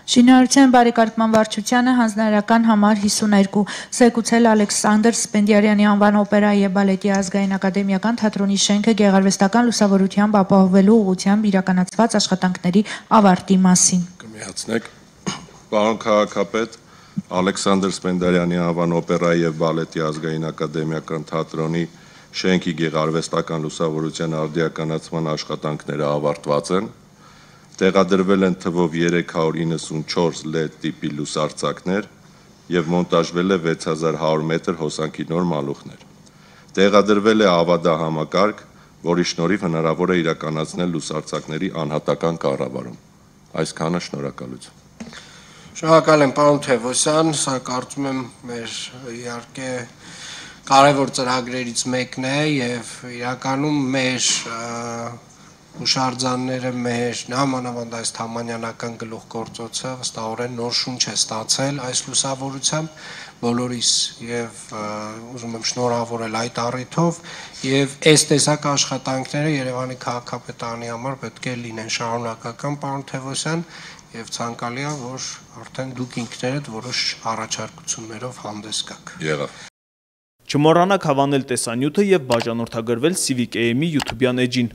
Շինարարության բարեկարգման վարչությանը հանձնարարական համար 52 զեկուցել Ալեքսանդր Սպենդիարյանի անվան օպերայի եւ բալետի ազգային ակադեմիական թատրոնի շենքը գեղարվեստական լուսավորությամբ ապահովելու ուղղությամբ իրականացված աշխատանքների ավարտի մասին։ Կմիացնեք, պարոն քաղաքապետ, Ալեքսանդր Սպենդիարյանի անվան օպերայի եւ բալետի ազգային ակադեմիական թատրոնի շենքի գեղարվեստական լուսավորության արդիականացման աշխատանքները ավարտված են, տեղադրվել են թվով 394 LED տիպի լուսարձակներ եւ մոնտաժվել է 6100 մետր հոսանքի նոր մալուխներ։ Տեղադրվել է ավադահամակարգ, որի շնորհիվ հնարավոր է իրականացնել լուսարձակների անհատական կառավարում։ Այսքանը, շնորհակալություն։ Շնորհակալ եմ, պարոն Թևոսյան, սա կարծում եմ մեր իհարկե կարևոր ծրագրերից մեկն է եւ իրականում մեր հուշարձանները մեր նամանավանդ այս թամանյանական գլուխգործոցը վստահորեն նոր շունչ է ստացել այս լուսավորությամբ բոլորիս եւ ուզում եմ շնորհավորել այդ առիթով եւ այս տեսակ աշխատանքները Երևանի քաղաքապետարանի համար պետք է լինեն շարունակական, պարոն Թևոսյան, եւ ցանկալի է, որ արդեն դուք ինքներդ որոշ առաջարկություններով հանդես գաք։ Եղավ։ Չմոռանաք հավանել տեսանյութը եւ բաժանորդագրվել Civic AM-ի YouTube-յան էջին։